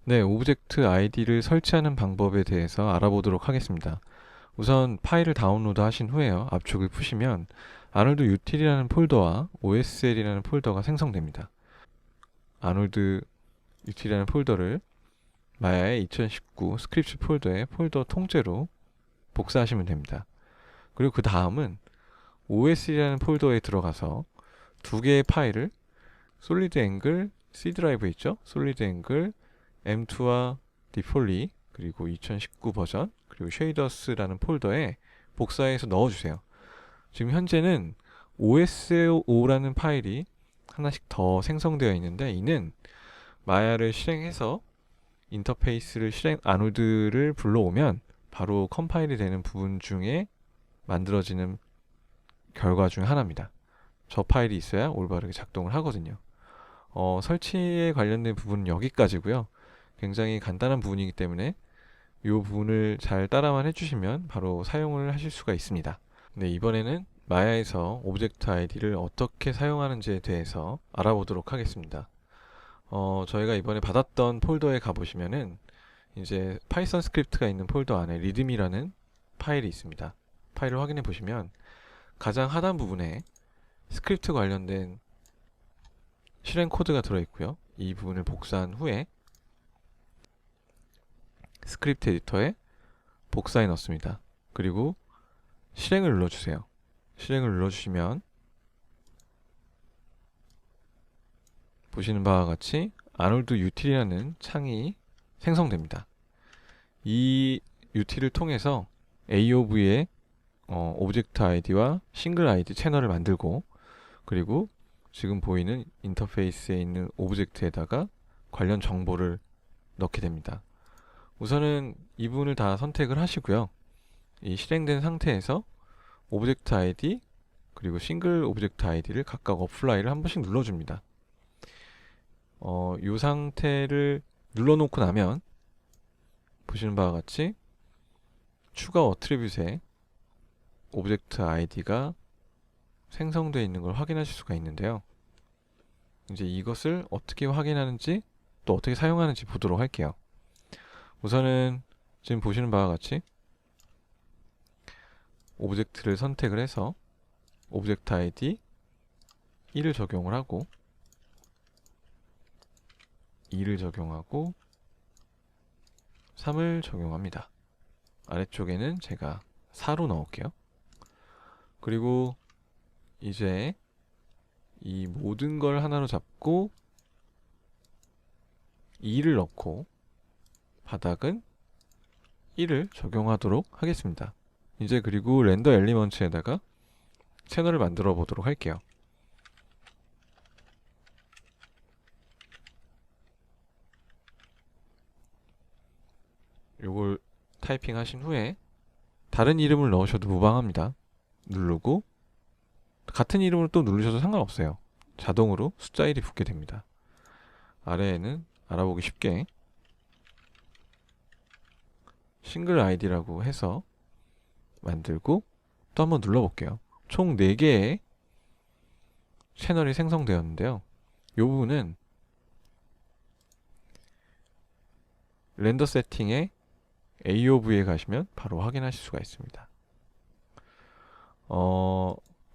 네, 오브젝트 아이디를 설치하는 방법에 대해서 알아보도록 하겠습니다. 우선 파일을 다운로드 하신 후에요. 압축을 푸시면 아놀드 유틸이라는 폴더와 OSL이라는 폴더가 생성됩니다. 아놀드 유틸이라는 폴더를 마야의 2019 스크립트 폴더의 폴더 통째로 복사하시면 됩니다. 그리고 그 다음은 OS라는 폴더에 들어가서 두 개의 파일을 솔리드 앵글 C 드라이브 있죠? 솔리드 앵글 M2와 디폴리 그리고 2019 버전 그리고 쉐이더스라는 폴더에 복사해서 넣어주세요. 지금 현재는 OSO라는 파일이 하나씩 더 생성되어 있는데 이는 마야를 실행해서 인터페이스를 아놀드를 불러오면 바로 컴파일이 되는 부분 중에 만들어지는 결과 중 하나입니다. 저 파일이 있어야 올바르게 작동을 하거든요. 설치에 관련된 부분은 여기까지고요. 굉장히 간단한 부분이기 때문에 이 부분을 잘 따라만 해주시면 바로 사용을 하실 수가 있습니다. 네, 이번에는 마야에서 오브젝트 아이디를 어떻게 사용하는지에 대해서 알아보도록 하겠습니다. 저희가 이번에 받았던 폴더에 가보시면은 이제 파이썬 스크립트가 있는 폴더 안에 리드미라는 파일이 있습니다. 파일을 확인해 보시면 가장 하단 부분에 스크립트 관련된 실행 코드가 들어있고요. 이 부분을 복사한 후에 스크립트 에디터에 복사해 넣습니다. 그리고 실행을 눌러주세요. 실행을 눌러주시면 보시는 바와 같이 아놀드 유틸이라는 창이 생성됩니다. 이 유틸을 통해서 AOV의 오브젝트 아이디와 싱글 아이디 채널을 만들고 그리고 지금 보이는 인터페이스에 있는 오브젝트에다가 관련 정보를 넣게 됩니다. 우선은 이 부분을 다 선택을 하시고요. 이 실행된 상태에서 오브젝트 아이디 그리고 싱글 오브젝트 아이디를 각각 어플라이를 한 번씩 눌러줍니다. 이 상태를 눌러놓고 나면 보시는 바와 같이 추가 어트리뷰트에 오브젝트 아이디가 생성되어 있는 걸 확인하실 수가 있는데요. 이제 이것을 어떻게 확인하는지 또 어떻게 사용하는지 보도록 할게요. 우선은 지금 보시는 바와 같이 오브젝트를 선택을 해서 오브젝트 아이디 1을 적용을 하고 2를 적용하고 3을 적용합니다. 아래쪽에는 제가 4로 넣을게요. 그리고 이제 이 모든 걸 하나로 잡고 2를 넣고 바닥은 1을 적용하도록 하겠습니다. 이제 그리고 렌더 엘리먼트에다가 채널을 만들어 보도록 할게요. 요걸 타이핑 하신 후에 다른 이름을 넣으셔도 무방합니다. 누르고 같은 이름으로 또 누르셔도 상관없어요. 자동으로 숫자 1이 붙게 됩니다. 아래에는 알아보기 쉽게 싱글 아이디라고 해서 만들고 또 한번 눌러볼게요. 총 4개의 채널이 생성되었는데요. 이 부분은 렌더 세팅에 AOV에 가시면 바로 확인하실 수가 있습니다.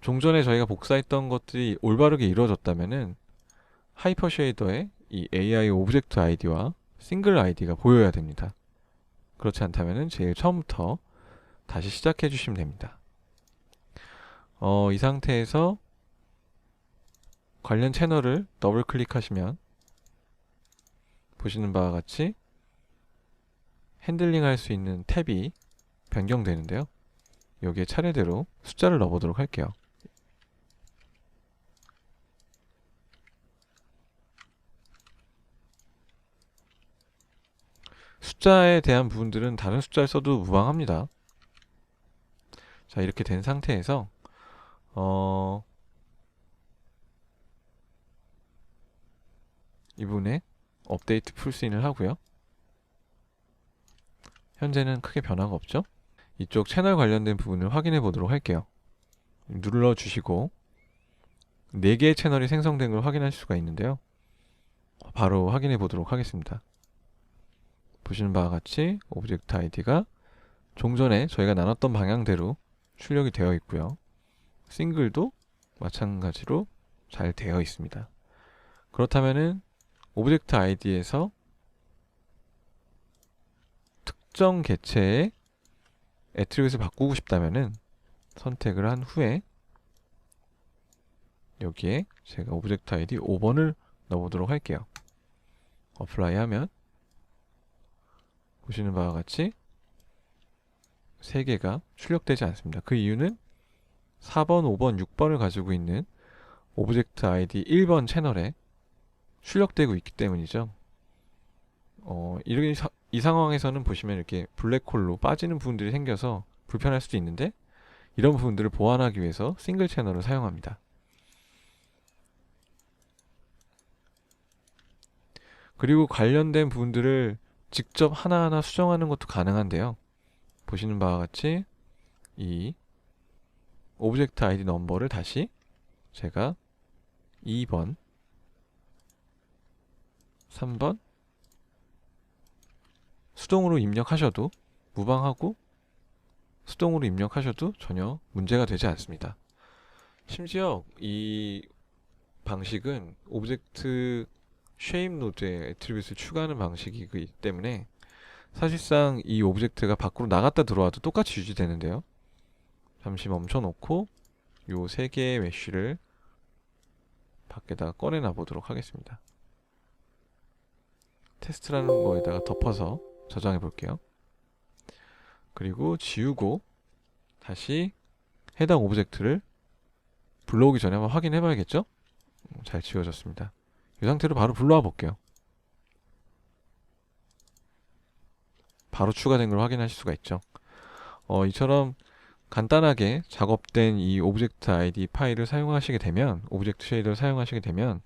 종전에 저희가 복사했던 것들이 올바르게 이루어졌다면은 하이퍼 쉐이더에 이 AI 오브젝트 아이디와 싱글 아이디가 보여야 됩니다. 그렇지 않다면은 제일 처음부터 다시 시작해 주시면 됩니다. 이 상태에서 관련 채널을 더블 클릭하시면 보시는 바와 같이 핸들링 할 수 있는 탭이 변경되는데요. 여기에 차례대로 숫자를 넣어보도록 할게요. 숫자에 대한 부분들은 다른 숫자를 써도 무방합니다. 자, 이렇게 된 상태에서 이 부분에 업데이트 풀스인을 하고요. 현재는 크게 변화가 없죠? 이쪽 채널 관련된 부분을 확인해 보도록 할게요. 눌러주시고 4개의 채널이 생성된 걸 확인할 수가 있는데요. 바로 확인해 보도록 하겠습니다. 보시는 바와 같이 오브젝트 아이디가 종전에 저희가 나눴던 방향대로 출력이 되어 있고요. 싱글도 마찬가지로 잘 되어 있습니다. 그렇다면은 오브젝트 아이디에서 특정 개체의 애트리뷰트를 바꾸고 싶다면은 선택을 한 후에 여기에 제가 오브젝트 아이디 5번을 넣어보도록 할게요. 어플라이 하면 보시는 바와 같이 3개가 출력되지 않습니다. 그 이유는 4번, 5번, 6번을 가지고 있는 오브젝트 아이디 1번 채널에 출력되고 있기 때문이죠. 이 상황에서는 보시면 이렇게 블랙홀로 빠지는 부분들이 생겨서 불편할 수도 있는데 이런 부분들을 보완하기 위해서 싱글 채널을 사용합니다. 그리고 관련된 부분들을 직접 하나하나 수정하는 것도 가능한데요. 보시는 바와 같이 이 오브젝트 아이디 넘버를 다시 제가 2번, 3번 수동으로 입력하셔도 무방하고 수동으로 입력하셔도 전혀 문제가 되지 않습니다. 심지어 이 방식은 오브젝트 쉐입 노드에 애트리뷰트를 추가하는 방식이기 때문에 사실상 이 오브젝트가 밖으로 나갔다 들어와도 똑같이 유지되는데요. 잠시 멈춰 놓고 요 3개의 메쉬를 밖에다가 꺼내놔 보도록 하겠습니다. 테스트라는 거에다가 덮어서 저장해 볼게요. 그리고 지우고 다시 해당 오브젝트를 불러오기 전에 한번 확인해 봐야겠죠? 잘 지워졌습니다. 이 상태로 바로 불러와 볼게요. 바로 추가된 걸 확인하실 수가 있죠. 이처럼 간단하게 작업된 이 오브젝트 아이디 파일을 사용하시게 되면, 오브젝트 쉐이더를 사용하시게 되면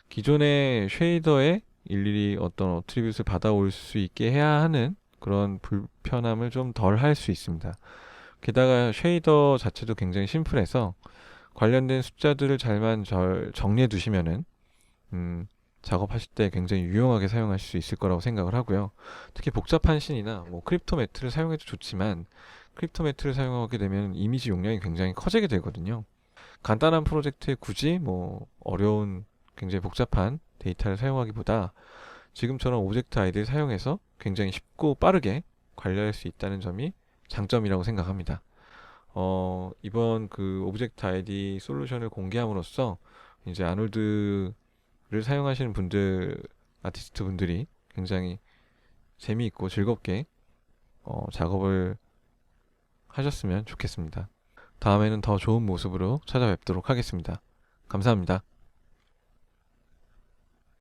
기존의 쉐이더에 일일이 어떤 어트리뷰트를 받아올 수 있게 해야 하는 그런 불편함을 좀 덜 할 수 있습니다. 게다가 쉐이더 자체도 굉장히 심플해서 관련된 숫자들을 잘만 정리해 두시면은 작업하실 때 굉장히 유용하게 사용하실 수 있을 거라고 생각을 하고요. 특히 복잡한 씬이나 뭐 크립토 매트를 사용해도 좋지만 크립토 매트를 사용하게 되면 이미지 용량이 굉장히 커지게 되거든요. 간단한 프로젝트에 굳이 뭐 어려운 굉장히 복잡한 데이터를 사용하기보다 지금처럼 오브젝트 아이디를 사용해서 굉장히 쉽고 빠르게 관리할 수 있다는 점이 장점이라고 생각합니다. 이번 그 오브젝트 아이디 솔루션을 공개함으로써 이제 아놀드를 사용하시는 분들, 아티스트 분들이 굉장히 재미있고 즐겁게 작업을 하셨으면 좋겠습니다. 다음에는 더 좋은 모습으로 찾아뵙도록 하겠습니다. 감사합니다.